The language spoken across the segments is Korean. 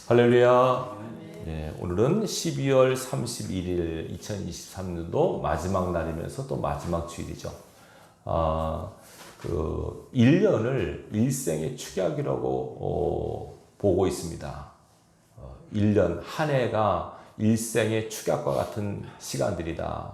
할렐루야. 네, 오늘은 12월 31일 2023년도 마지막 날이면서 또 마지막 주일이죠. 1년을 일생의 축약이라고 보고 있습니다. 1년, 한 해가 일생의 축약과 같은 시간들이다.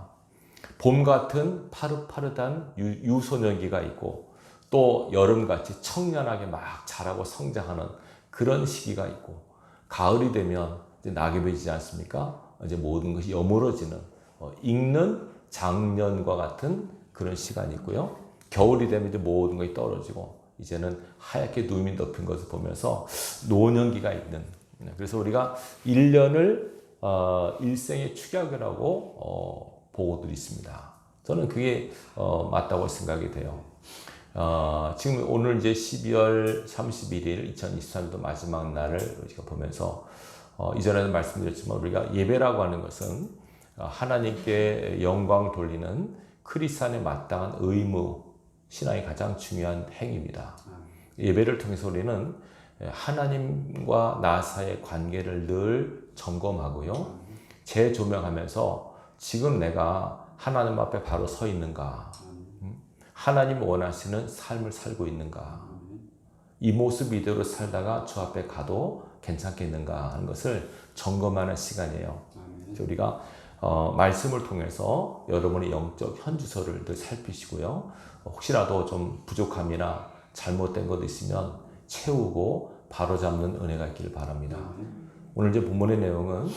봄 같은 파릇파릇한 유소년기가 있고 또 여름같이 청량하게 막 자라고 성장하는 그런 시기가 있고 가을이 되면 이제 낙엽이 지지 않습니까? 이제 모든 것이 여물어지는 익는 작년과 같은 그런 시간이 있고요. 겨울이 되면 이제 모든 것이 떨어지고 이제는 하얗게 눈이 덮인 것을 보면서 노년기가 있는, 그래서 우리가 1년을 일생의 축약이라고 보고들이 있습니다. 저는 그게 맞다고 생각이 돼요. 지금 오늘 이제 12월 31일 2023년도 마지막 날을 우리가 보면서 이전에도 말씀드렸지만 우리가 예배라고 하는 것은 하나님께 영광 돌리는 크리스찬에 마땅한 의무, 신앙의 가장 중요한 행위입니다. 예배를 통해서 우리는 하나님과 나 사이의 관계를 늘 점검하고요. 재조명하면서 지금 내가 하나님 앞에 바로 서 있는가? 하나님 원하시는 삶을 살고 있는가? 이 모습 이대로 살다가 주 앞에 가도 괜찮겠는가 하는 것을 점검하는 시간이에요. 우리가 말씀을 통해서 여러분의 영적 현주소를 늘 살피시고요. 혹시라도 좀 부족함이나 잘못된 것 있으면 채우고 바로잡는 은혜가 있기를 바랍니다. 오늘 이제 본문의 내용은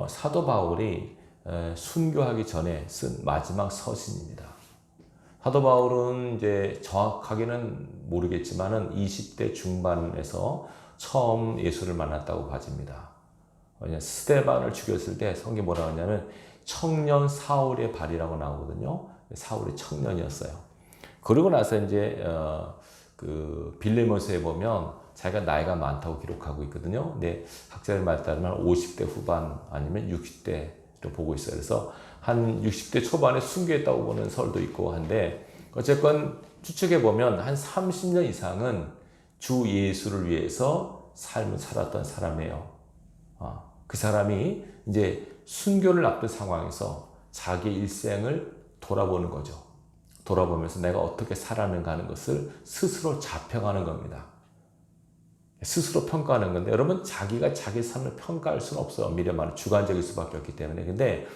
사도 바울이 순교하기 전에 쓴 마지막 서신입니다. 사도 바울은 이제 정확하게는 모르겠지만은 20대 중반에서 처음 예수를 만났다고 봐집니다. 스데반을 죽였을 때 성경이 뭐라고 하냐면 청년 사울의 발이라고 나오거든요. 사울이 청년이었어요. 그러고 나서 이제 그 빌레몬서에 보면 자기가 나이가 많다고 기록하고 있거든요. 근데 학자들 말 따르면 50대 후반 아니면 60대로 보고 있어요. 그래서 한 60대 초반에 순교했다고 보는 설도 있고 한데 어쨌건 추측해 보면 한 30년 이상은 주 예수를 위해서 삶을 살았던 사람이에요. 그 사람이 이제 순교를 앞둔 상황에서 자기 일생을 돌아보는 거죠. 돌아보면서 내가 어떻게 살았는가 하는 것을 스스로 자평하는 겁니다. 스스로 평가하는 건데 여러분 자기가 자기 삶을 평가할 수는 없어요. 미래 말은 주관적일 수밖에 없기 때문에. 근데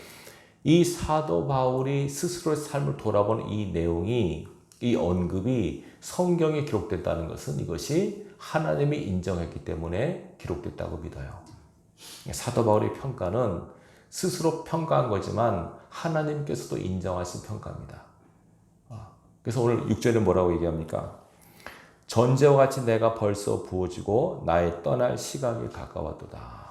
이 사도 바울이 스스로의 삶을 돌아보는 이 내용이, 이 언급이 성경에 기록됐다는 것은 이것이 하나님이 인정했기 때문에 기록됐다고 믿어요. 사도 바울의 평가는 스스로 평가한 거지만 하나님께서도 인정하신 평가입니다. 그래서 오늘 6절에 뭐라고 얘기합니까? 전제와 같이 내가 벌써 부어지고 나의 떠날 시각이 가까웠도다.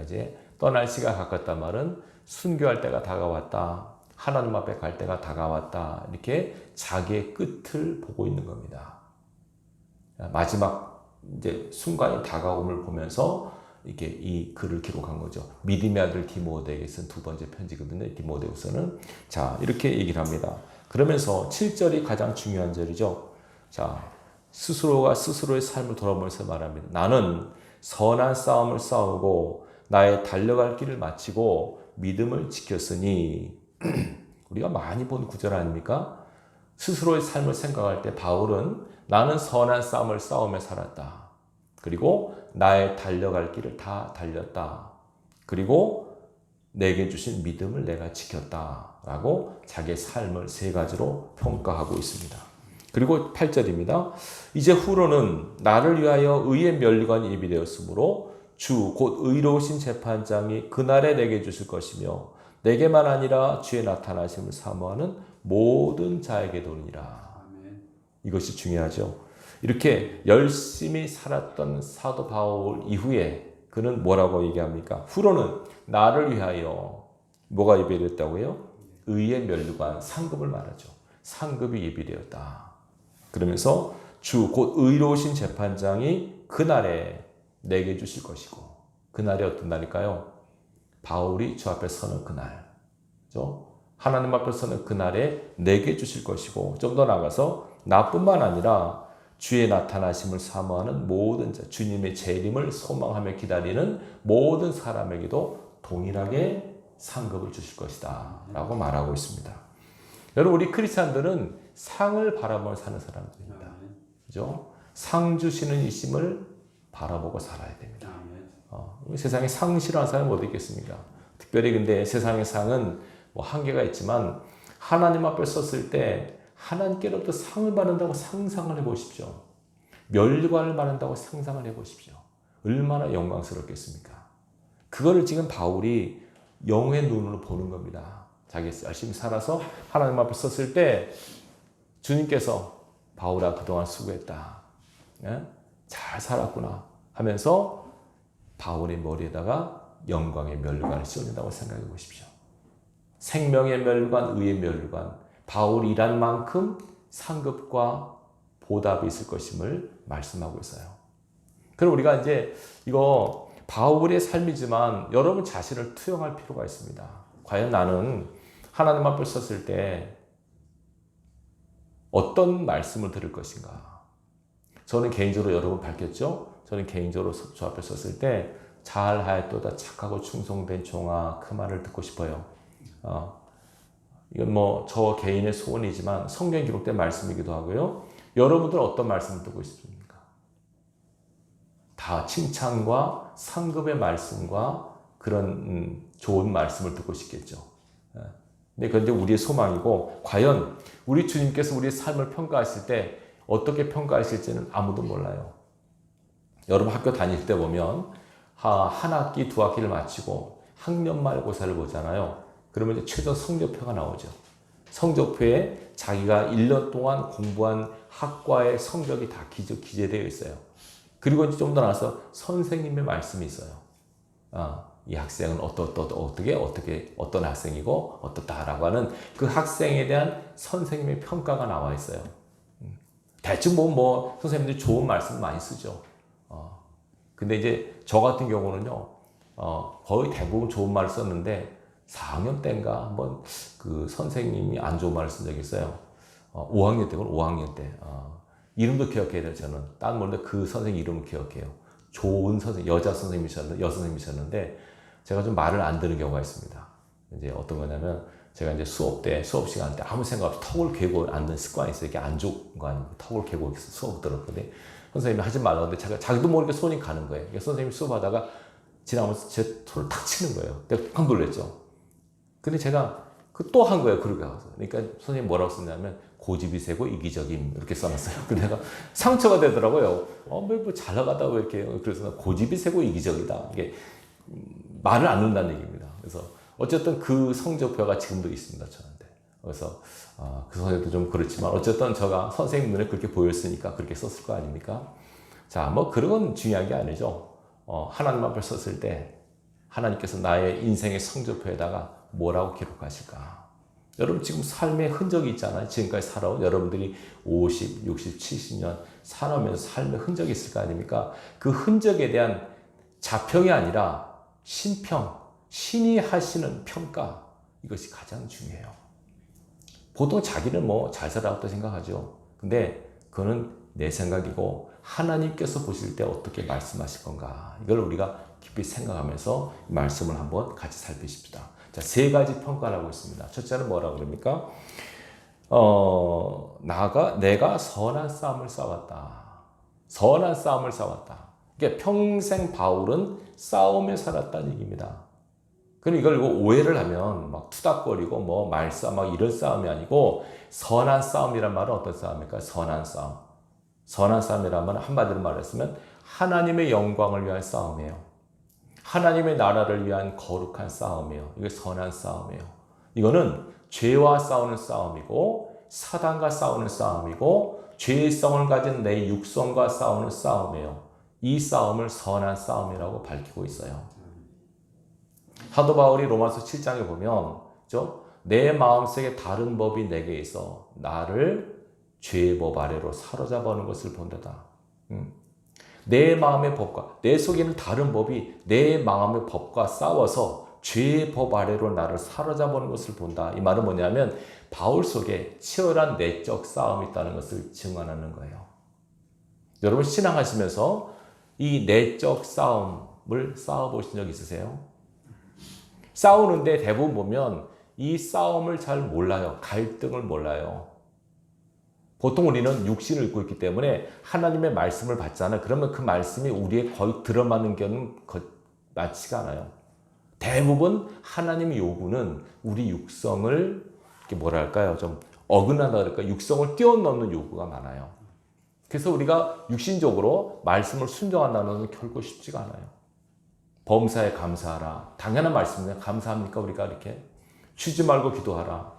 이제 떠날 시각 가깝단 말은 순교할 때가 다가왔다. 하나님 앞에 갈 때가 다가왔다. 이렇게 자기의 끝을 보고 있는 겁니다. 마지막 이제 순간이 다가옴을 보면서 이렇게 이 글을 기록한 거죠. 믿음의 아들 디모데에게 쓴 두 번째 편지거든요. 디모데후서는 자 이렇게 얘기를 합니다. 그러면서 7절이 가장 중요한 절이죠. 자 스스로가 스스로의 삶을 돌아보면서 말합니다. 나는 선한 싸움을 싸우고 나의 달려갈 길을 마치고 믿음을 지켰으니 우리가 많이 본 구절 아닙니까? 스스로의 삶을 생각할 때 바울은 나는 선한 싸움을 싸우며 살았다. 그리고 나의 달려갈 길을 다 달렸다. 그리고 내게 주신 믿음을 내가 지켰다. 라고 자기의 삶을 세 가지로 평가하고 있습니다. 그리고 8절입니다. 이제 후로는 나를 위하여 의의 면류관이 예비되었으므로 주 곧 의로우신 재판장이 그날에 내게 주실 것이며 내게만 아니라 주의 나타나심을 사모하는 모든 자에게 도니라. 이것이 중요하죠. 이렇게 열심히 살았던 사도 바울 이후에 그는 뭐라고 얘기합니까? 후로는 나를 위하여 뭐가 예비되었다고요? 의의 면류관, 상급을 말하죠. 상급이 예비되었다. 그러면서 주 곧 의로우신 재판장이 그날에 내게 주실 것이고 그날이 어떤 날일까요? 바울이 주 앞에 서는 그날, 그렇죠? 하나님 앞에 서는 그날에 내게 주실 것이고 좀 더 나아가서 나뿐만 아니라 주의 나타나심을 사모하는 모든 자, 주님의 재림을 소망하며 기다리는 모든 사람에게도 동일하게 상급을 주실 것이다 라고 말하고 있습니다. 여러분, 우리 크리스찬들은 상을 바라보며 사는 사람들입니다. 그죠? 상 주시는 이심을 바라보고 살아야 됩니다. 세상에 상 싫어하는 사람이 어디 있겠습니까? 특별히 근데 세상의 상은 뭐 한계가 있지만 하나님 앞에 섰을 때 하나님께로부터 상을 받는다고 상상을 해보십시오. 멸관을 받는다고 상상을 해보십시오. 얼마나 영광스럽겠습니까? 그거를 지금 바울이 영의 눈으로 보는 겁니다. 자기 열심히 살아서 하나님 앞에 섰을 때 주님께서 바울아 그동안 수고했다. 잘 살았구나 하면서 바울의 머리에다가 영광의 멸관을 씌워준다고 생각해 보십시오. 생명의 멸관, 의의 멸관, 바울이 일한 만큼 상급과 보답이 있을 것임을 말씀하고 있어요. 그럼 우리가 이제 이거 바울의 삶이지만 여러분 자신을 투영할 필요가 있습니다. 과연 나는 하나님 앞에 섰을 때 어떤 말씀을 들을 것인가? 저는 개인적으로 여러분 밝혔죠? 저는 개인적으로 주 앞에 섰을 때 잘하였도다 착하고 충성된 종아 그 말을 듣고 싶어요. 이건 뭐 저 개인의 소원이지만 성경에 기록된 말씀이기도 하고요. 여러분들은 어떤 말씀을 듣고 싶습니까? 다 칭찬과 상급의 말씀과 그런 좋은 말씀을 듣고 싶겠죠. 근데 그런데 우리의 소망이고 과연 우리 주님께서 우리의 삶을 평가하실 때 어떻게 평가하실지는 아무도 몰라요. 여러분 학교 다닐 때 보면 한 학기, 두 학기를 마치고 학년 말고사를 보잖아요. 그러면 이제 최저 성적표가 나오죠. 성적표에 자기가 1년 동안 공부한 학과의 성적이 다 기재되어 있어요. 그리고 이제 좀 더 나서 선생님의 말씀이 있어요. 이 학생은 어떻게 어떤 학생이고 어떻다라고 하는 그 학생에 대한 선생님의 평가가 나와 있어요. 대충 뭐 선생님들이 좋은 말씀 많이 쓰죠. 근데 이제 저 같은 경우는요, 거의 대부분 좋은 말을 썼는데 4학년 때인가 한번 그 선생님이 안 좋은 말을 쓴 적이 있어요. 5학년 때군 5학년 때. 이름도 기억해야 돼요. 저는 딴 모르는데 그 선생님 이름을 기억해요. 좋은 선생님, 여자 선생님이셨는데 제가 좀 말을 안 듣는 경우가 있습니다. 이제 어떤 거냐면 제가 이제 수업 시간 때 아무 생각 없이 턱을 괴고 앉는 습관이 있어요. 이게 안 좋은 거 아니고 턱을 괴고 수업 들었거든요. 선생님이 하지 말라는데 자기도 모르게 손이 가는 거예요. 그러니까 선생님이 수업하다가 지나가면서 제 손을 탁 치는 거예요. 내가 팍 놀랬죠. 근데 제가 또 한 거예요. 그러게 가서. 그러니까 선생님이 뭐라고 썼냐면 고집이 세고 이기적임 이렇게 써놨어요. 근데 내가 상처가 되더라고요. 뭐 잘 나가다고 이렇게. 그래서 고집이 세고 이기적이다. 이게 말을 안 듣는다는 얘기입니다. 그래서 어쨌든 그 성적표가 지금도 있습니다. 저한테. 그래서 그 선생님도 좀 그렇지만 어쨌든 제가 선생님 눈에 그렇게 보였으니까 그렇게 썼을 거 아닙니까? 자, 뭐 그런 건 중요한 게 아니죠. 하나님 앞에 섰을 때 하나님께서 나의 인생의 성적표에다가 뭐라고 기록하실까? 여러분 지금 삶의 흔적이 있잖아요. 지금까지 살아온 여러분들이 50, 60, 70년 살아오면서 삶의 흔적이 있을 거 아닙니까? 그 흔적에 대한 자평이 아니라 신평, 신이 하시는 평가, 이것이 가장 중요해요. 보통 자기는 뭐 잘 살아왔다고 생각하죠. 근데 그거는 내 생각이고 하나님께서 보실 때 어떻게 말씀하실 건가, 이걸 우리가 깊이 생각하면서 말씀을 한번 같이 살피십시다. 자, 세 가지 평가를 하고 있습니다. 첫째는 뭐라고 그럽니까? 내가 선한 싸움을 싸웠다. 선한 싸움을 싸웠다. 그러니까 평생 바울은 싸움에 살았다는 얘기입니다. 그럼 이걸 오해를 하면 막 투닥거리고 뭐 말싸움 막 이런 싸움이 아니고, 선한 싸움이란 말은 어떤 싸움입니까? 선한 싸움. 선한 싸움이란 말은 한마디로 말했으면 하나님의 영광을 위한 싸움이에요. 하나님의 나라를 위한 거룩한 싸움이에요. 이게 선한 싸움이에요. 이거는 죄와 싸우는 싸움이고 사단과 싸우는 싸움이고 죄의 성을 가진 내 육성과 싸우는 싸움이에요. 이 싸움을 선한 싸움이라고 밝히고 있어요. 사도 바울이 로마서 7장에 보면 내 마음속에 다른 법이 내게 있어 나를 죄의 법 아래로 사로잡아오는 것을 본다다. 내 마음의 법과 내 속에 있는 다른 법이 내 마음의 법과 싸워서 죄의 법 아래로 나를 사로잡아오는 것을 본다. 이 말은 뭐냐면 바울 속에 치열한 내적 싸움이 있다는 것을 증언하는 거예요. 여러분 신앙하시면서 이 내적 싸움을 싸워보신 적 있으세요? 싸우는데 대부분 보면 이 싸움을 잘 몰라요. 갈등을 몰라요. 보통 우리는 육신을 입고 있기 때문에 하나님의 말씀을 받잖아요. 그러면 그 말씀이 우리에 거의 들어맞는 경우는 많지가 않아요. 대부분 하나님의 요구는 우리 육성을 이렇게 뭐랄까요? 좀 어긋난다 그럴까? 육성을 뛰어넘는 요구가 많아요. 그래서 우리가 육신적으로 말씀을 순종한다는 것은 결코 쉽지가 않아요. 범사에 감사하라. 당연한 말씀이에요. 감사합니까? 우리가 이렇게 쉬지 말고 기도하라.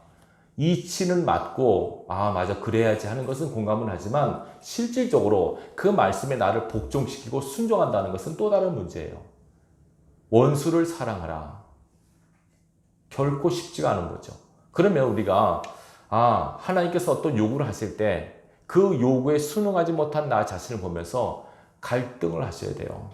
이치는 맞고 아 맞아 그래야지 하는 것은 공감은 하지만 실질적으로 그 말씀에 나를 복종시키고 순종한다는 것은 또 다른 문제예요. 원수를 사랑하라. 결코 쉽지가 않은 거죠. 그러면 우리가 하나님께서 어떤 요구를 하실 때 그 요구에 순응하지 못한 나 자신을 보면서 갈등을 하셔야 돼요.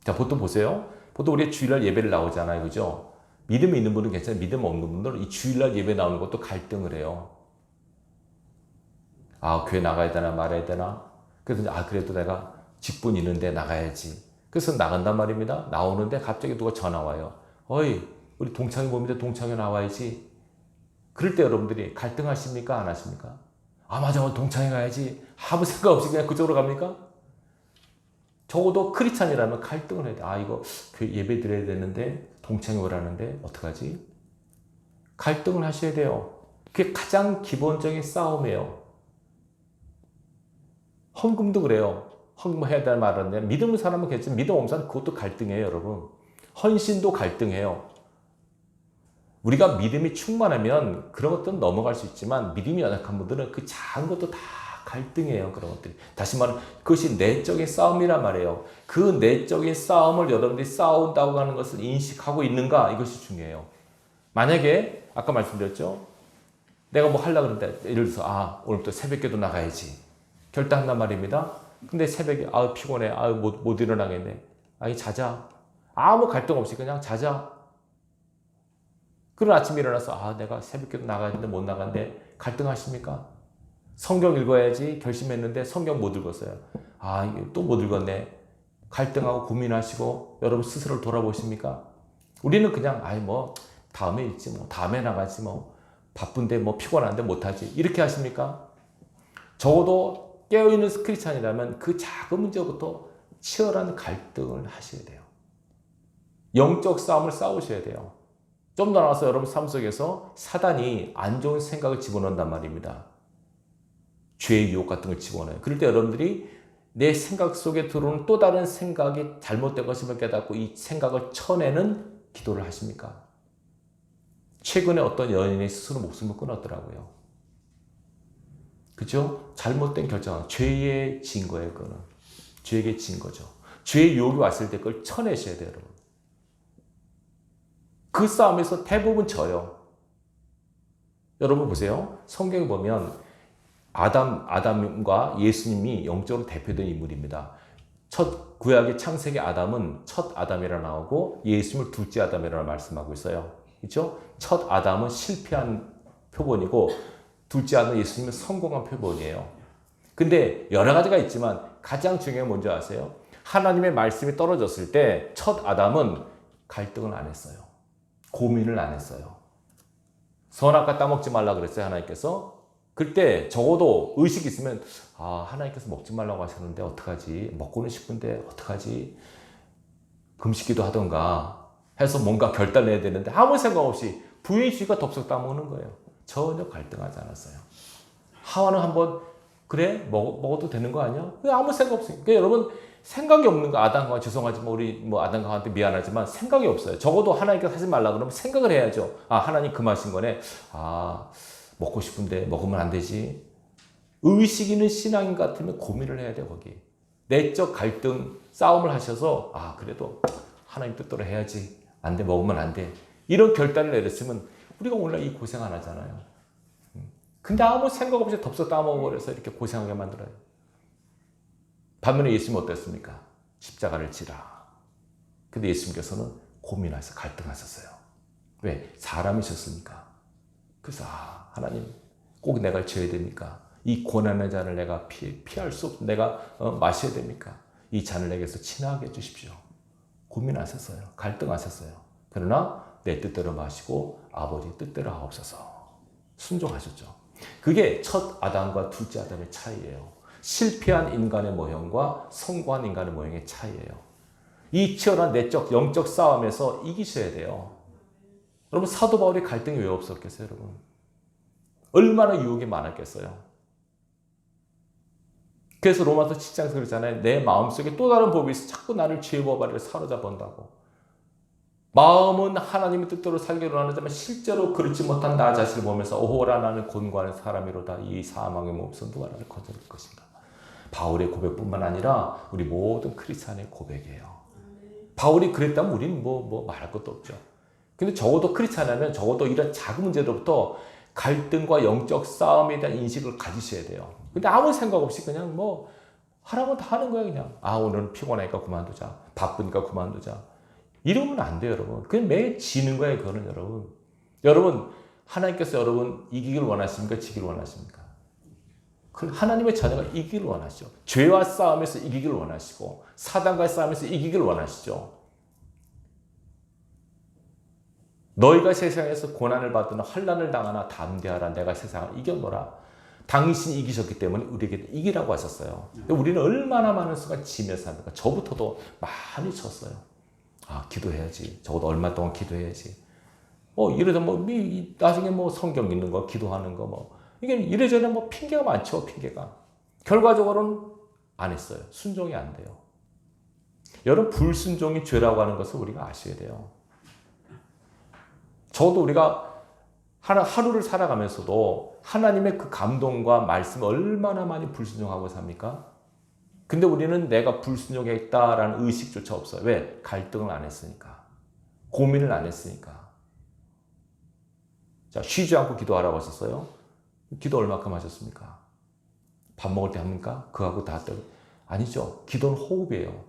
자, 보통 보세요. 보통 우리 주일날 예배를 나오잖아요. 그죠? 믿음이 있는 분은 괜찮아요. 믿음 없는 분들은 이 주일날 예배 나오는 것도 갈등을 해요. 교회 나가야 되나 말아야 되나? 그래서 그래도 내가 직분 있는데 나가야지. 그래서 나간단 말입니다. 나오는데 갑자기 누가 전화 와요. 어이, 우리 동창회 봅니다. 동창회 나와야지. 그럴 때 여러분들이 갈등하십니까? 안 하십니까? 맞아. 오늘 동창회 가야지. 아무 생각 없이 그냥 그쪽으로 갑니까? 적어도 크리스찬이라면 갈등을 해야 돼. 이거 교회 예배 드려야 되는데 동창회 오라는데 어떡하지? 갈등을 하셔야 돼요. 그게 가장 기본적인 싸움이에요. 헌금도 그래요. 헌금해야 될 말인데 믿음의 사람은 괜찮지만 믿음 없는 사람은 그것도 갈등해요, 여러분. 헌신도 갈등해요. 우리가 믿음이 충만하면 그런 것들은 넘어갈 수 있지만 믿음이 연약한 분들은 그 작은 것도 다 갈등이에요. 그런 것들이. 다시 말하면 그것이 내적인 싸움이란 말이에요. 그 내적인 싸움을 여러분들이 싸운다고 하는 것을 인식하고 있는가? 이것이 중요해요. 만약에 아까 말씀드렸죠. 내가 뭐 하려고 그러는데 예를 들어서 오늘부터 새벽기도 나가야지. 결단한단 말입니다. 근데 새벽에 피곤해. 못 일어나겠네. 자자. 아무 갈등 없이 그냥 자자. 그런 아침에 일어나서 내가 새벽기도 나가야 되는데 못 나간대. 갈등하십니까? 성경 읽어야지 결심했는데 성경 못 읽었어요. 또 못 읽었네. 갈등하고 고민하시고 여러분 스스로를 돌아보십니까? 우리는 그냥 다음에 읽지 다음에 나가지 바쁜데 피곤한데 못하지 이렇게 하십니까? 적어도 깨어있는 크리스찬이라면 그 작은 문제부터 치열한 갈등을 하셔야 돼요. 영적 싸움을 싸우셔야 돼요. 좀 더 나아가서 여러분 삶 속에서 사단이 안 좋은 생각을 집어넣는단 말입니다. 죄의 유혹 같은 걸 집어넣어요. 그럴 때 여러분들이 내 생각 속에 들어오는 또 다른 생각이 잘못된 것임을 깨닫고 이 생각을 쳐내는 기도를 하십니까? 최근에 어떤 연인이 스스로 목숨을 끊었더라고요. 그죠? 잘못된 결정, 죄에 진 거예요, 그거는. 죄에게 진 거죠. 죄의 유혹이 왔을 때 그걸 쳐내셔야 돼요, 여러분. 그 싸움에서 대부분 져요. 여러분 보세요. 성경에 보면 아담과 예수님이 영적으로 대표된 인물입니다. 첫 구약의 창세기 아담은 첫 아담이라 나오고 예수님을 둘째 아담이라고 말씀하고 있어요. 그렇죠? 첫 아담은 실패한 표본이고 둘째 아담 예수님은 성공한 표본이에요. 근데 여러 가지가 있지만 가장 중요한 건 뭔지 아세요? 하나님의 말씀이 떨어졌을 때 첫 아담은 갈등을 안 했어요. 고민을 안 했어요. 선악과 따먹지 말라 그랬어요, 하나님께서. 그때 적어도 의식이 있으면 하나님께서 먹지 말라고 하셨는데 어떡하지? 먹고는 싶은데 어떡하지? 금식기도 하던가 해서 뭔가 결단을 해야 되는데 아무 생각 없이 부인주의가 덥석 따먹는 거예요. 전혀 갈등하지 않았어요. 하와는 한번 그래? 먹어도 되는 거 아니야? 아무 생각 없어요. 그러니까 여러분 생각이 없는 거 아담과 죄송하지만 우리 아담과 한테 미안하지만 생각이 없어요. 적어도 하나님께서 하지 말라 그러면 생각을 해야죠. 하나님 금하신 거네. 먹고 싶은데 먹으면 안 되지. 의식 있는 신앙인 같으면 고민을 해야 돼 거기. 내적 갈등 싸움을 하셔서 그래도 하나님 뜻대로 해야지. 안 돼 먹으면 안 돼. 이런 결단을 내렸으면 우리가 오늘 이 고생 안 하잖아요. 근데 아무 생각 없이 덥석 따먹어버려서 이렇게 고생하게 만들어요. 반면에 예수님은 어땠습니까? 십자가를 지라. 근데 예수님께서는 고민하셔서 갈등하셨어요. 왜? 사람이셨으니까. 그래서 하나님 꼭 내가 져야 됩니까? 이 고난의 잔을 내가 피할 수 없, 내가 마셔야 됩니까? 이 잔을 내게서 친하게 해주십시오. 고민하셨어요. 갈등하셨어요. 그러나 내 뜻대로 마시고 아버지 뜻대로 하옵소서. 순종하셨죠. 그게 첫 아담과 둘째 아담의 차이예요. 실패한 인간의 모형과 성공한 인간의 모형의 차이예요. 이 치열한 내적, 영적 싸움에서 이기셔야 돼요. 여러분, 사도 바울이 갈등이 왜 없었겠어요, 여러분? 얼마나 유혹이 많았겠어요. 그래서 로마서 7장에서 그러잖아요. 내 마음속에 또 다른 법이 있어 자꾸 나를 죄의 법 아래로 사로잡은다고. 마음은 하나님의 뜻대로 살기로 하는지만 실제로 그렇지 못한 나 자신을 보면서 오호라 나는 곤고한 사람이로다. 이 사망의 몸에서 누가 나를 건져낼 것인가. 바울의 고백뿐만 아니라 우리 모든 크리스찬의 고백이에요. 바울이 그랬다면 우리는 뭐 말할 것도 없죠. 근데 적어도 크리스찬이라면 적어도 이런 작은 문제로부터 갈등과 영적 싸움에 대한 인식을 가지셔야 돼요. 근데 아무 생각 없이 그냥 뭐 하라고 다 하는 거예요, 그냥. 아, 오늘은 피곤하니까 그만두자. 바쁘니까 그만두자. 이러면 안 돼요, 여러분. 그냥 매일 지는 거예요, 그거는, 여러분. 여러분, 하나님께서 여러분 이기길 원하십니까? 지기를 원하십니까? 하나님의 자녀가 이기길 원하시죠. 죄와 싸움에서 이기길 원하시고 사단과의 싸움에서 이기길 원하시죠. 너희가 세상에서 고난을 받거나 환난을 당하나 담대하라. 내가 세상을 이겨노라. 당신이 이기셨기 때문에 우리에게 이기라고 하셨어요. 우리는 얼마나 많은 수가 지면서 합니까? 저부터도 많이 쳤어요. 아, 기도해야지. 적어도 얼마 동안 기도해야지. 이래서 나중에 성경 읽는 거, 기도하는 거, 이게 이래저래 핑계가 많죠, 핑계가. 결과적으로는 안 했어요. 순종이 안 돼요. 여러분, 불순종이 죄라고 하는 것을 우리가 아셔야 돼요. 저도 우리가 하루를 살아가면서도 하나님의 그 감동과 말씀을 얼마나 많이 불순종하고 삽니까? 근데 우리는 내가 불순종했다라는 의식조차 없어요. 왜? 갈등을 안 했으니까. 고민을 안 했으니까. 자, 쉬지 않고 기도하라고 하셨어요. 기도 얼마큼 하셨습니까? 밥 먹을 때 합니까? 그하고 다 아니죠. 기도는 호흡이에요.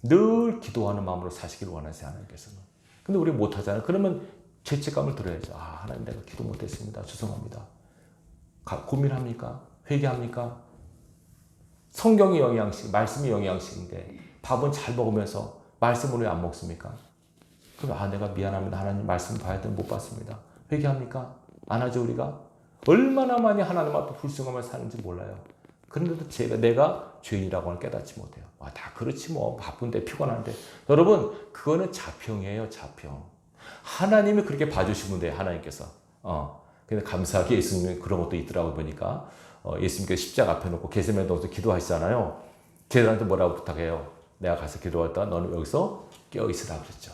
늘 기도하는 마음으로 사시길 원하세요, 하나님께서는. 근데 우리 못하잖아요. 그러면 죄책감을 들어야죠. 아, 하나님 내가 기도 못했습니다. 죄송합니다. 고민합니까? 회개합니까? 성경이 영양식, 말씀이 영양식인데 밥은 잘 먹으면서 말씀을 왜 안 먹습니까? 그럼 내가 미안합니다. 하나님 말씀 봐야 되는데 못 봤습니다. 회개합니까? 안 하죠, 우리가? 얼마나 많이 하나님 앞에 불순하면서 사는지 몰라요. 그런데도 내가 죄인이라고는 깨닫지 못해요. 다 그렇지 바쁜데 피곤한데. 여러분, 그거는 자평이에요, 자평. 하나님이 그렇게 봐주시면 돼요, 하나님께서. 근데 감사하게 예수님은 그런 것도 있더라고 보니까. 예수님께서 십자가 앞에 놓고 게세마네 동에서 기도하시잖아요. 제자들한테 뭐라고 부탁해요? 내가 가서 기도하다 너는 여기서 깨어있으라 그랬죠.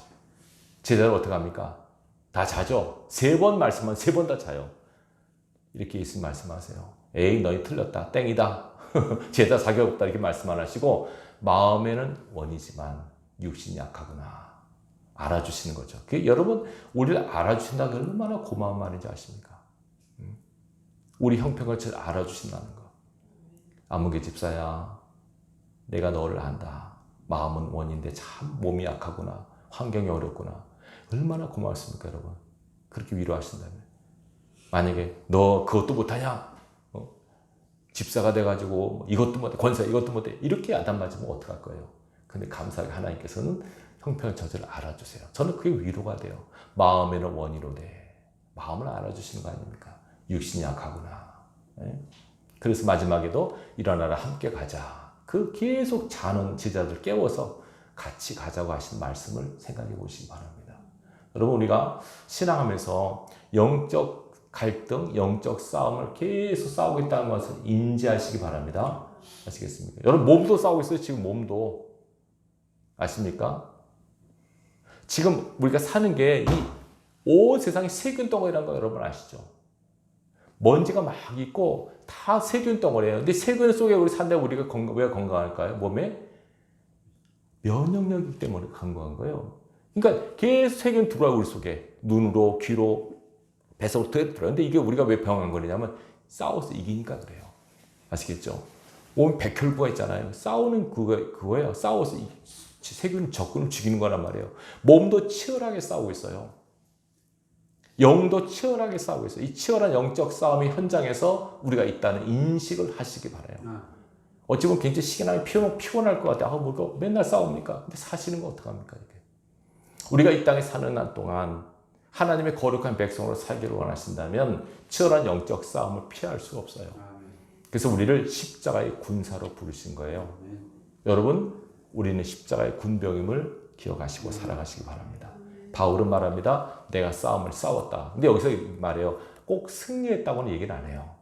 제자들 어떻게 합니까? 다 자죠. 3번 말씀만 3번 다 자요. 이렇게 예수님 말씀하세요. 에이, 너희 틀렸다. 땡이다. 제자 자격 없다. 이렇게 말씀 안 하시고 마음에는 원이지만 육신이 약하구나. 알아주시는 거죠. 여러분, 우리를 알아주신다는 게 얼마나 고마운 말인지 아십니까? 우리 형편을 잘 알아주신다는 거. 아무개 집사야, 내가 너를 안다. 마음은 원인데 참 몸이 약하구나. 환경이 어렵구나. 얼마나 고맙습니까, 여러분? 그렇게 위로하신다면. 만약에 너 그것도 못하냐? 집사가 돼가지고 이것도 못해, 권사 이것도 못해. 이렇게 야단 맞으면 어떡할 거예요? 근데 감사하게 하나님께서는 형편을 저절로 알아주세요. 저는 그게 위로가 돼요. 마음에는 원이로되. 마음을 알아주시는 거 아닙니까? 육신이 약하구나. 그래서 마지막에도 일어나라 함께 가자. 그 계속 자는 제자들 깨워서 같이 가자고 하신 말씀을 생각해 보시기 바랍니다. 여러분, 우리가 신앙하면서 영적 갈등, 영적 싸움을 계속 싸우고 있다는 것을 인지하시기 바랍니다. 아시겠습니까? 여러분, 몸도 싸우고 있어요. 지금 몸도. 아십니까? 지금 우리가 사는 게 이 온 세상이 세균 덩어리라는 거 여러분 아시죠? 먼지가 막 있고 다 세균 덩어리예요. 근데 세균 속에 우리 산다고 우리가 왜 건강할까요? 몸에 면역력 때문에 건강한 거예요. 그러니까 계속 세균 들어와요, 우리 속에. 눈으로, 귀로, 뱃속으로 들어요. 근데 이게 우리가 왜 병한 거냐면 싸워서 이기니까 그래요. 아시겠죠? 온 백혈구가 있잖아요. 싸우는 그거예요. 싸워서 세균, 적군을 죽이는 거란 말이에요. 몸도 치열하게 싸우고 있어요. 영도 치열하게 싸우고 있어요. 이 치열한 영적 싸움의 현장에서 우리가 있다는 인식을 하시기 바라요. 어찌 보면 굉장히 시간이 피곤할 것 같아요. 뭐 맨날 싸웁니까? 근데 사시는 건 어떡합니까? 이게. 우리가 이 땅에 사는 한 동안 하나님의 거룩한 백성으로 살기를 원하신다면 치열한 영적 싸움을 피할 수가 없어요. 그래서 우리를 십자가의 군사로 부르신 거예요. 여러분, 우리는 십자가의 군병임을 기억하시고 살아가시기 바랍니다. 바울은 말합니다. 내가 싸움을 싸웠다. 근데 여기서 말해요. 꼭 승리했다고는 얘기는 안 해요.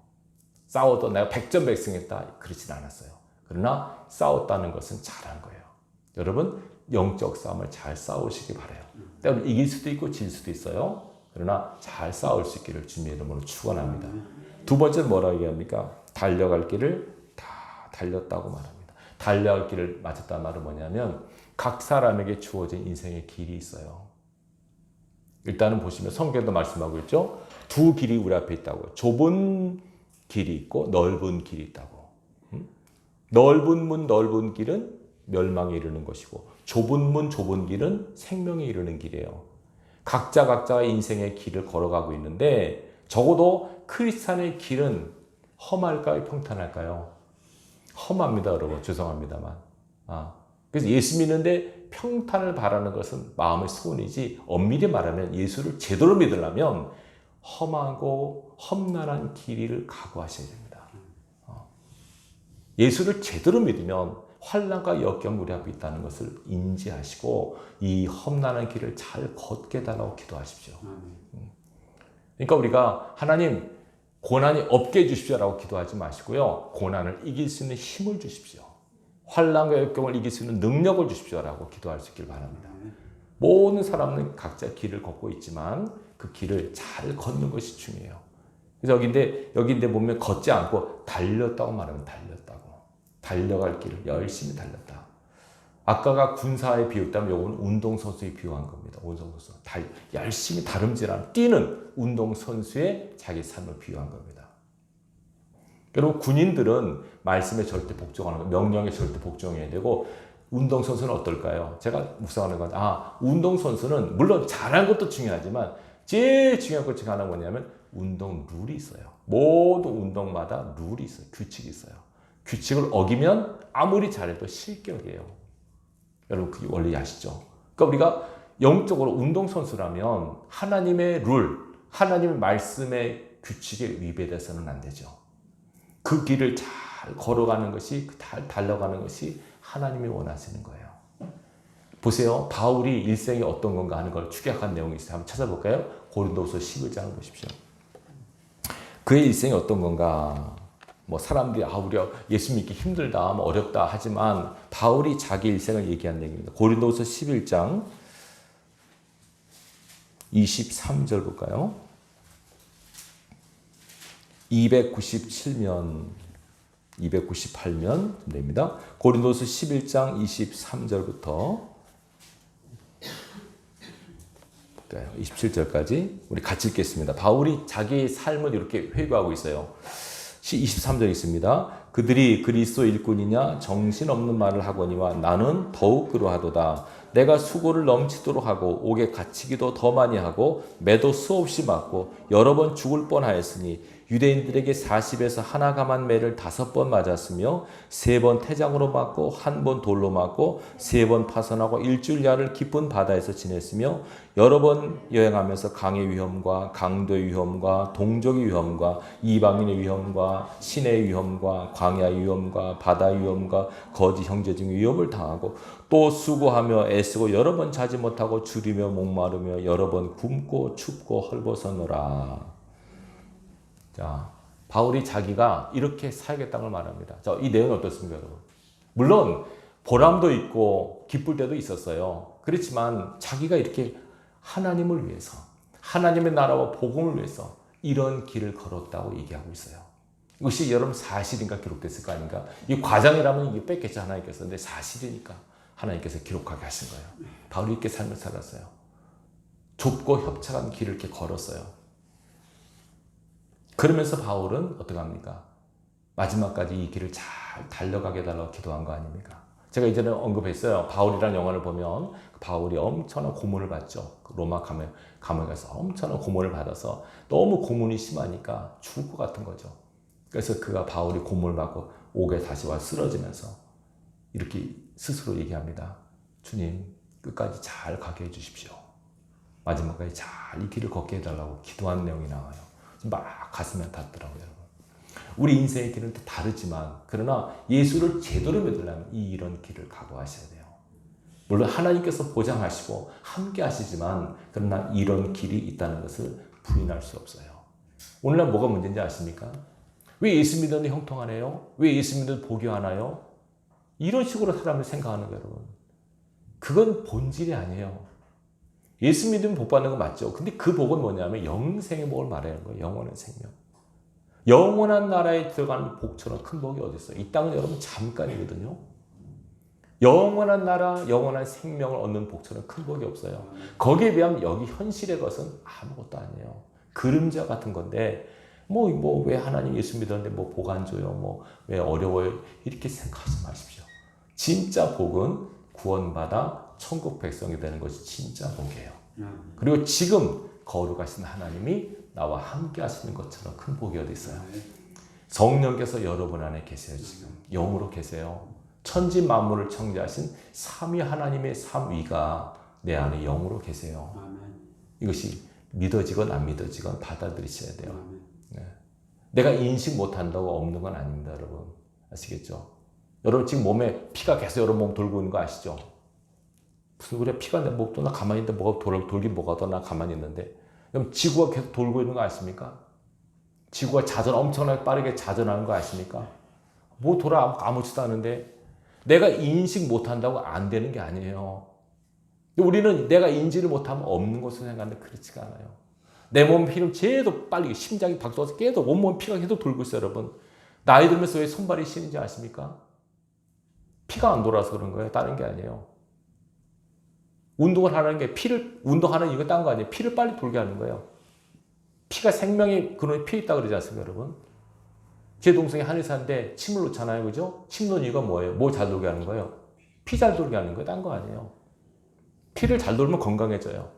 싸워도 내가 100점 백승했다. 그러진 않았어요. 그러나 싸웠다는 것은 잘한 거예요. 여러분, 영적 싸움을 잘 싸우시기 바라요. 때로는 이길 수도 있고 질 수도 있어요. 그러나 잘 싸울 수 있기를 주님의 이름으로 축원합니다. 두 번째는 뭐라고 얘기합니까? 달려갈 길을 다 달렸다고 말합니다. 달려갈 길을 맞췄다는 말은 뭐냐면 각 사람에게 주어진 인생의 길이 있어요. 일단은 보시면 성경도 말씀하고 있죠. 두 길이 우리 앞에 있다고요. 좁은 길이 있고 넓은 길이 있다고. 넓은 문 넓은 길은 멸망에 이르는 것이고 좁은 문 좁은 길은 생명에 이르는 길이에요. 각자의 인생의 길을 걸어가고 있는데 적어도 크리스찬의 길은 험할까요? 평탄할까요? 험합니다, 여러분. 죄송합니다만. 그래서 예수 믿는데 평탄을 바라는 것은 마음의 소원이지 엄밀히 말하면 예수를 제대로 믿으려면 험하고 험난한 길을 각오하셔야 됩니다. 예수를 제대로 믿으면 환난과 역경 우리 앞에 있다는 것을 인지하시고 이 험난한 길을 잘 걷게 달라고 기도하십시오. 그러니까 우리가 하나님 고난이 없게 해주십시오라고 기도하지 마시고요. 고난을 이길 수 있는 힘을 주십시오. 환난과 역경을 이길 수 있는 능력을 주십시오라고 기도할 수 있길 바랍니다. 모든 사람은 각자 길을 걷고 있지만 그 길을 잘 걷는 것이 중요해요. 그래서 여기인데 보면 걷지 않고 달렸다고 말하면 달렸다고. 달려갈 길을 열심히 달렸다. 아까가 군사에 비유했다면 요거는 운동선수에 비유한 겁니다. 운동선수. 열심히 다름질하는 뛰는 운동선수의 자기 삶을 비유한 겁니다. 그리고 군인들은 말씀에 절대 복종하는 거, 명령에 절대 복종해야 되고 운동선수는 어떨까요? 제가 묵상하는 건 운동선수는 물론 잘하는 것도 중요하지만 제일 중요한 것 중에 하나가 뭐냐면 운동 룰이 있어요. 모든 운동마다 룰이 있어요. 규칙이 있어요. 규칙을 어기면 아무리 잘해도 실격이에요. 여러분 그게 원리 아시죠? 그러니까 우리가 영적으로 운동선수라면 하나님의 룰, 하나님의 말씀의 규칙에 위배돼서는 안 되죠. 그 길을 잘 걸어가는 것이, 잘 달려가는 것이 하나님이 원하시는 거예요. 보세요. 바울이 일생이 어떤 건가 하는 걸 축약한 내용이 있어요. 한번 찾아볼까요? 고린도후서 11장을 보십시오. 그의 일생이 어떤 건가? 뭐 사람들이 우리가 예수 믿기 힘들다, 어렵다 하지만 바울이 자기 일생을 얘기한 내용입니다. 고린도후서 11장 23절 볼까요? 298면 됩니다. 고린도서 11장 23절부터 27절까지 우리 같이 읽겠습니다. 바울이 자기 삶을 이렇게 회고하고 있어요. 23절 있습니다. 그들이 그리스도 일꾼이냐 정신없는 말을 하거니와 나는 더욱 그러하도다. 내가 수고를 넘치도록 하고 옥에 갇히기도 더 많이 하고 매도 수없이 맞고 여러 번 죽을 뻔하였으니 유대인들에게 40에서 하나 감한 매를 5번 맞았으며 3번 태장으로 맞고 1번 돌로 맞고 3번 파선하고 일주일야를 깊은 바다에서 지냈으며 여러 번 여행하면서 강의 위험과 강도의 위험과 동족의 위험과 이방인의 위험과 신의 위험과 광야의 위험과 바다의 위험과 거짓 형제 중의 위험을 당하고 또 수고하며 애쓰고 여러 번 자지 못하고 줄이며 목마르며 여러 번 굶고 춥고 헐벗어노라. 자, 바울이 자기가 이렇게 살겠다는 걸 말합니다. 자, 이 내용은 어떻습니까, 여러분? 물론 보람도 있고 기쁠 때도 있었어요. 그렇지만 자기가 이렇게 하나님을 위해서, 하나님의 나라와 복음을 위해서 이런 길을 걸었다고 얘기하고 있어요. 이것이 여러분 사실인가 기록됐을 거 아닌가? 이 과장이라면 이게 뺐겠죠, 하나님께서. 근데 사실이니까 하나님께서 기록하게 하신 거예요. 바울이 이렇게 삶을 살았어요. 좁고 협착한 길을 이렇게 걸었어요. 그러면서 바울은 어떻게 합니까? 마지막까지 이 길을 잘 달려가게 해달라고 기도한 거 아닙니까? 제가 이전에 언급했어요. 바울이라는 영화를 보면 바울이 엄청난 고문을 받죠. 로마 감옥에 가서 엄청난 고문을 받아서 너무 고문이 심하니까 죽을 것 같은 거죠. 그래서 그가 바울이 고문을 받고 옥에 다시 와 쓰러지면서 이렇게 스스로 얘기합니다. 주님, 끝까지 잘 가게 해주십시오. 마지막까지 잘 이 길을 걷게 해달라고 기도하는 내용이 나와요. 막 가슴에 닿더라고요, 여러분. 우리 인생의 길은 다르지만 그러나 예수를 제대로 믿으려면 이런 길을 각오하셔야 돼요. 물론 하나님께서 보장하시고 함께 하시지만 그러나 이런 길이 있다는 것을 부인할 수 없어요. 오늘날 뭐가 문제인지 아십니까? 왜 예수 믿었는데 형통하네요? 왜 예수 믿었는데 복이 하나요? 이런 식으로 사람을 생각하는 거예요, 여러분. 그건 본질이 아니에요. 예수 믿으면 복 받는 거 맞죠? 근데 그 복은 뭐냐면 영생의 복을 말하는 거예요. 영원한 생명. 영원한 나라에 들어가는 복처럼 큰 복이 어디 있어요? 이 땅은 여러분 잠깐이거든요. 영원한 나라, 영원한 생명을 얻는 복처럼 큰 복이 없어요. 거기에 비하면 여기 현실의 것은 아무것도 아니에요. 그림자 같은 건데 왜 하나님 예수 믿었는데 복 안 줘요? 왜 어려워요? 이렇게 생각하지 마십시오. 진짜 복은 구원받아 천국 백성이 되는 것이 진짜 복이에요. 그리고 지금 거룩하신 하나님이 나와 함께 하시는 것처럼 큰 복이 어디 있어요? 성령께서 여러분 안에 계세요. 지금 영으로 계세요. 천지 만물을 창조하신 삼위 하나님의 삼위가 내 안에 영으로 계세요. 이것이 믿어지건 안 믿어지건 받아들이셔야 돼요. 네. 내가 인식 못한다고 없는 건 아닙니다, 여러분. 아시겠죠? 여러분 지금 몸에 피가 계속 여러분 몸 돌고 있는 거 아시죠? 무슨 그래 피가 내 목도 나 가만히 있는데 뭐가 돌긴 뭐가 더 나 가만히 있는데 그럼 지구가 계속 돌고 있는 거 아십니까? 지구가 엄청나게 빠르게 자전하는 거 아십니까? 아무렇지도 않은데 내가 인식 못한다고 안 되는 게 아니에요. 우리는 내가 인지를 못하면 없는 것으로 생각하는데 그렇지가 않아요. 내 몸 피는 계속 빨리 심장이 박수가서 계속 온몸 피가 계속 돌고 있어요, 여러분. 나이 들면서 왜 손발이 시는지 아십니까? 피가 안 돌아서 그런 거예요. 다른 게 아니에요. 운동을 하는 게 운동하는 이유가 딴 거 아니에요. 피를 빨리 돌게 하는 거예요. 피가 생명의 근원이 피에 있다고 그러지 않습니까, 여러분? 제 동생이 한의 사는데 침을 놓잖아요, 그죠? 침 놓는 이유가 뭐예요? 뭐 잘 돌게 하는 거예요? 피 잘 돌게 하는 거예요. 딴 거 아니에요. 피를 잘 돌면 건강해져요.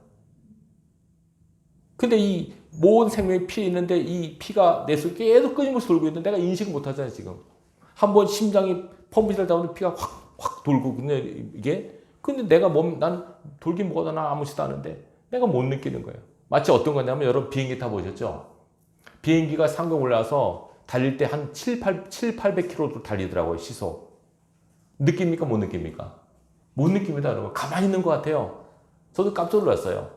근데 이 모든 생명이 피에 있는데 이 피가 내 속에 계속 끊임없이 돌고 있는데 내가 인식을 못 하잖아요, 지금. 한번 심장이 펌프질 나오면 피가 확 돌고, 이게. 근데 난 돌긴 뭐가 나 아무렇지도 않은데 내가 못 느끼는 거예요. 마치 어떤 거냐면 여러분 비행기 타보셨죠? 비행기가 상공 올라와서 달릴 때 한 800km 달리더라고요, 시속. 느낍니까? 못 느낍니까? 못 느낍니다, 여러분. 가만히 있는 것 같아요. 저도 깜짝 놀랐어요.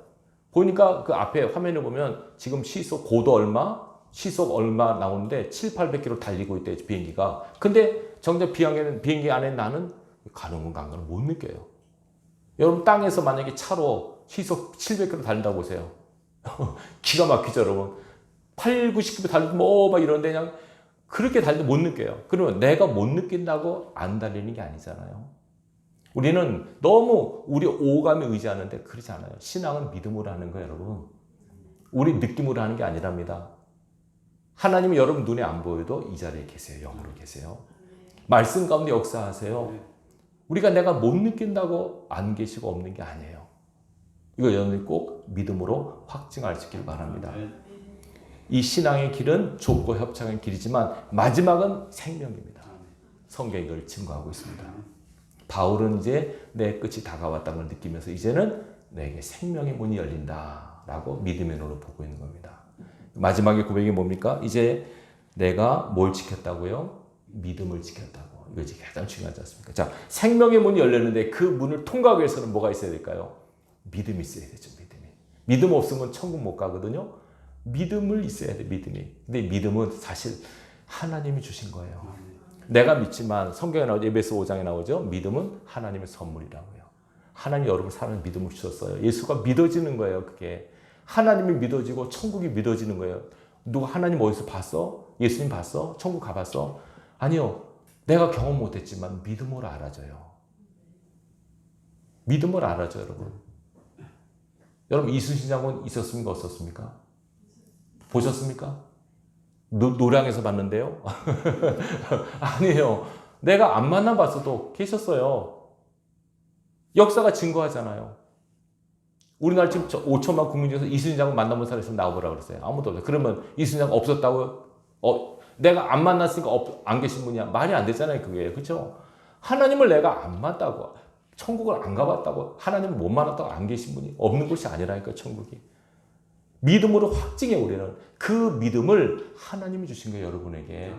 보니까 그 앞에 화면을 보면 지금 고도 얼마, 시속 얼마 나오는데 800km 달리고 있대요, 비행기가. 근데 정작 비행기 안에 나는 가는 건가 안 가는 못 느껴요. 여러분 땅에서 만약에 차로 시속 700km 달린다고 보세요. 기가 막히죠, 여러분. 8, 90km 달리고 막 이런데 그냥 그렇게 달리도 못 느껴요. 그러면 내가 못 느낀다고 안 달리는 게 아니잖아요. 우리는 너무 우리 오감에 의지하는데 그렇지 않아요. 신앙은 믿음으로 하는 거예요, 여러분. 우리 느낌으로 하는 게 아니랍니다. 하나님이 여러분 눈에 안 보여도 이 자리에 계세요. 영으로 계세요. 말씀 가운데 역사하세요. 우리가 내가 못 느낀다고 안 계시고 없는 게 아니에요. 이거 여러분이 꼭 믿음으로 확증할 수 있길 바랍니다. 이 신앙의 길은 좁고 협착한 길이지만 마지막은 생명입니다. 성경이 이걸 증거하고 있습니다. 바울은 이제 내 끝이 다가왔다는 걸 느끼면서 이제는 내게 생명의 문이 열린다라고 믿음의 눈으로 보고 있는 겁니다. 마지막의 고백이 뭡니까? 이제 내가 뭘 지켰다고요? 믿음을 지켰다고. 이거 가장 중요하지 않습니까? 자, 생명의 문이 열렸는데 그 문을 통과하기 위해서는 뭐가 있어야 될까요? 믿음이 있어야 되죠, 믿음이. 믿음 없으면 천국 못 가거든요. 믿음을 있어야 돼, 믿음이. 근데 믿음은 사실 하나님이 주신 거예요. 내가 믿지만 성경에 나오죠. 에베소 5장에 나오죠. 믿음은 하나님의 선물이라고요. 하나님이 여러분 사람을 믿음을 주셨어요. 예수가 믿어지는 거예요, 그게. 하나님이 믿어지고 천국이 믿어지는 거예요. 누가 하나님 어디서 봤어? 예수님 봤어? 천국 가봤어? 아니요. 내가 경험 못했지만 믿음으로 알아져요. 믿음으로 알아져요, 여러분. 여러분 이순신 장군 있었습니까? 없었습니까? 보셨습니까? 노량에서 봤는데요? 아니에요. 내가 안 만나봤어도 계셨어요. 역사가 증거하잖아요. 우리나라 지금 5천만 국민 중에서 이순신 장군 만나본 사람 있으면 나와보라 그랬어요. 아무도 없어요. 그러면 이순신 장군 없었다고요? 내가 안 만났으니까 안 계신 분이야. 말이 안 되잖아요. 그게. 그렇죠? 하나님을 내가 안 만났다고, 천국을 안 가봤다고, 하나님을 못 만났다고 안 계신 분이 없는 곳이 아니라니까, 천국이. 믿음으로 확증해. 우리는 그 믿음을 하나님이 주신 거예요. 여러분에게.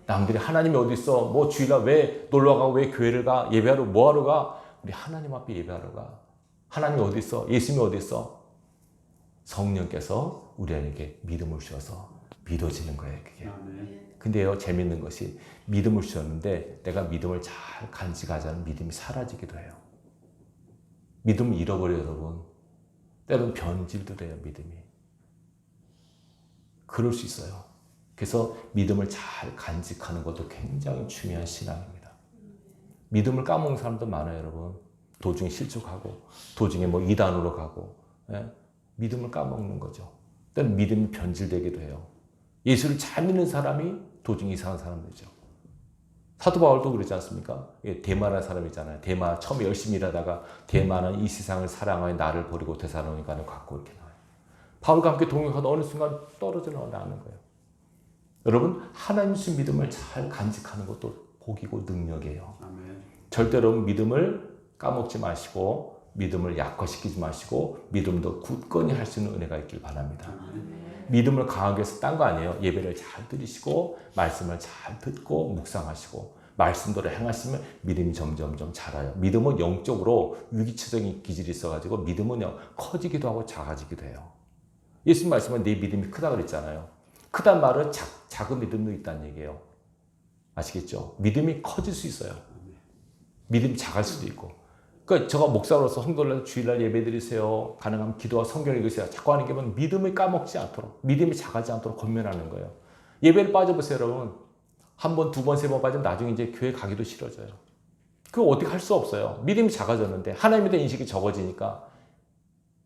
남들이 하나님이 어디 있어? 뭐 주일날 왜 놀러 가고 왜 교회를 가? 예배하러 뭐하러 가? 우리 하나님 앞에 예배하러 가. 하나님이 어디 있어? 예수님이 어디 있어? 성령께서 우리에게 믿음을 주셔서 믿어지는 거예요. 그게. 근데요, 재밌는 것이 믿음을 주셨는데 내가 믿음을 잘 간직하지 않으면 믿음이 사라지기도 해요. 믿음을 잃어버려요, 여러분. 때로는 변질도 돼요, 믿음이. 그럴 수 있어요. 그래서 믿음을 잘 간직하는 것도 굉장히 중요한 신앙입니다. 믿음을 까먹는 사람도 많아요, 여러분. 도중에 실족하고, 도중에 뭐 이단으로 가고, 예? 믿음을 까먹는 거죠. 때는 믿음이 변질되기도 해요. 예수를 잘 믿는 사람이 도중에 이상한 사람들이죠. 사도 바울도 그러지 않습니까? 데마라는 사람이 있잖아요. 데마 처음에 열심히 일하다가 데마는 이 세상을 사랑하여 나를 버리고 데살로니가를 갖고 이렇게 나와요. 바울과 함께 동행하다 어느 순간 떨어져 나오는 거예요. 여러분, 하나님 주신 믿음을 잘 간직하는 것도 복이고 능력이에요. 아멘. 절대로 믿음을 까먹지 마시고 믿음을 약화시키지 마시고 믿음도 굳건히 할 수 있는 은혜가 있길 바랍니다. 아멘. 믿음을 강하게 해서 딴 거 아니에요. 예배를 잘 드리시고 말씀을 잘 듣고 묵상하시고 말씀대로 행하시면 믿음이 점점점 자라요. 믿음은 영적으로 유기체적인 기질이 있어가지고 믿음은 커지기도 하고 작아지기도 해요. 예수님 말씀은 내 믿음이 크다 그랬잖아요. 크단 말은 작은 믿음도 있다는 얘기예요. 아시겠죠? 믿음이 커질 수 있어요. 믿음이 작을 수도 있고. 그러니까 제가 목사로서 성도들 주일날 예배 드리세요. 가능하면 기도와 성경 읽으세요. 자꾸 하는 게 뭐냐면 믿음을 까먹지 않도록, 믿음이 작아지지 않도록 권면하는 거예요. 예배를 빠져보세요, 여러분. 한 번, 두 번, 세 번 빠지면 나중에 이제 교회 가기도 싫어져요. 그거 어떻게 할 수 없어요. 믿음이 작아졌는데 하나님에 대한 인식이 적어지니까.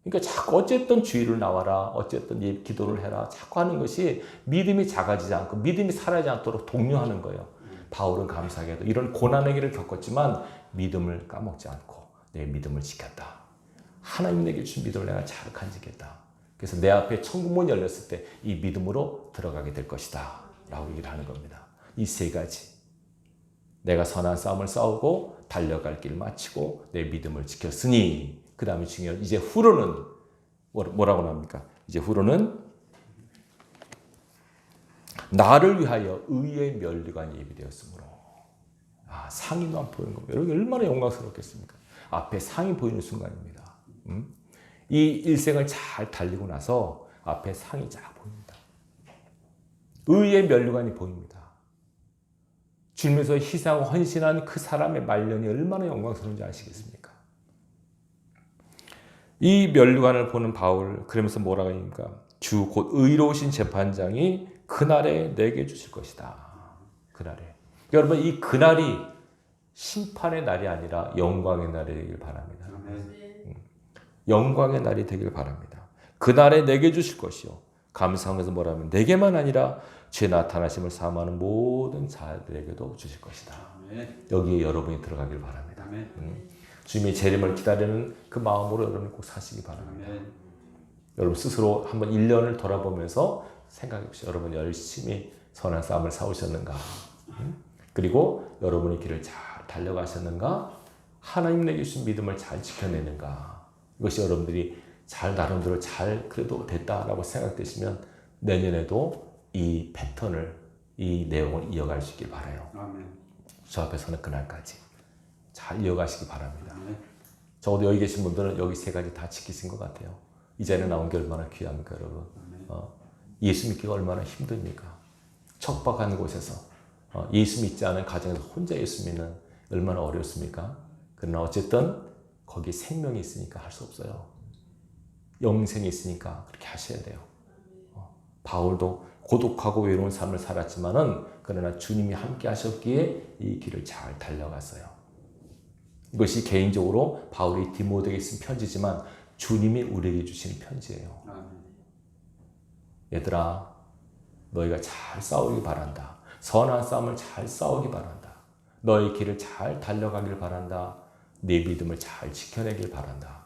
그러니까 자꾸 어쨌든 주일을 나와라, 어쨌든 기도를 해라. 자꾸 하는 것이 믿음이 작아지지 않고 믿음이 사라지지 않도록 독려하는 거예요. 바울은 감사하게도 이런 고난의 길을 겪었지만 믿음을 까먹지 않고 내 믿음을 지켰다. 하나님 내게 주신 믿음을 내가 잘 간직했다. 그래서 내 앞에 천국문이 열렸을 때 이 믿음으로 들어가게 될 것이다 라고 얘기를 하는 겁니다. 이 세 가지. 내가 선한 싸움을 싸우고 달려갈 길을 마치고 내 믿음을 지켰으니 그 다음에 중요한 이제 후로는 뭐라고 합니까? 이제 후로는 나를 위하여 의의 면류관이 예비되었으므로. 상이만 보이는 겁니다. 여러분 얼마나 영광스럽겠습니까? 앞에 상이 보이는 순간입니다. 이 일생을 잘 달리고 나서 앞에 상이 쫙 보입니다. 의의 면류관이 보입니다. 주님에서 희생하고 헌신한 그 사람의 말년이 얼마나 영광스러운지 아시겠습니까? 이 면류관을 보는 바울, 그러면서 뭐라고 합니까? 주 곧 의로우신 재판장이 그날에 내게 주실 것이다. 그날에. 여러분 이 그날이 심판의 날이 아니라 영광의 날이 되길 바랍니다. 영광의 날이 되길 바랍니다. 그날에 내게 주실 것이요. 감사하면서 뭐라면 내게만 아니라 죄 나타나심을 사모하는 모든 자들에게도 주실 것이다. 여기에 여러분이 들어가길 바랍니다. 주님의 재림을 기다리는 그 마음으로 여러분이 꼭 사시기 바랍니다. 여러분 스스로 한번 1년을 돌아보면서 생각해 보시죠. 여러분 열심히 선한 싸움을 싸우셨는가? 그리고 여러분의 길을 잘 달려가셨는가? 하나님 내게 주신 믿음을 잘 지켜내는가? 이것이 여러분들이 잘 나름대로 잘 그래도 됐다라고 생각되시면 내년에도 이 패턴을, 이 내용을 이어갈 수 있길 바라요. 아멘. 저 앞에서는 그날까지 잘 이어가시기 바랍니다. 아멘. 적어도 여기 계신 분들은 여기 세 가지 다 지키신 것 같아요. 이 자리에 나온 게 얼마나 귀합니까, 여러분? 예수 믿기가 얼마나 힘듭니까? 척박한 곳에서 예수 믿지 않은 가정에서 혼자 예수 믿는 얼마나 어렵습니까? 그러나 어쨌든 거기 생명이 있으니까 할 수 없어요. 영생이 있으니까 그렇게 하셔야 돼요. 바울도 고독하고 외로운 삶을 살았지만은 그러나 주님이 함께 하셨기에 이 길을 잘 달려갔어요. 이것이 개인적으로 바울이 디모데에게 쓴 편지지만 주님이 우리에게 주시는 편지예요. 얘들아, 너희가 잘 싸우기 바란다. 선한 싸움을 잘 싸우기 바란다. 너의 길을 잘 달려가길 바란다. 내 믿음을 잘 지켜내길 바란다.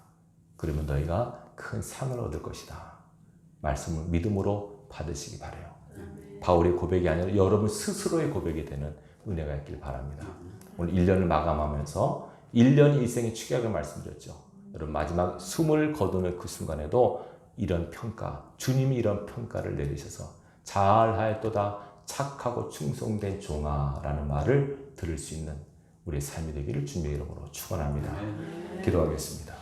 그러면 너희가 큰 상을 얻을 것이다. 말씀을 믿음으로 받으시기 바라요. 바울의 고백이 아니라 여러분 스스로의 고백이 되는 은혜가 있길 바랍니다. 오늘 1년을 마감하면서 1년이 일생의 축약을 말씀드렸죠. 여러분 마지막 숨을 거두는 그 순간에도 이런 평가, 주님이 이런 평가를 내리셔서 잘하였도다 착하고 충성된 종아라는 말을 들을 수 있는 우리의 삶이 되기를 주님의 이름으로 축원합니다. 기도하겠습니다.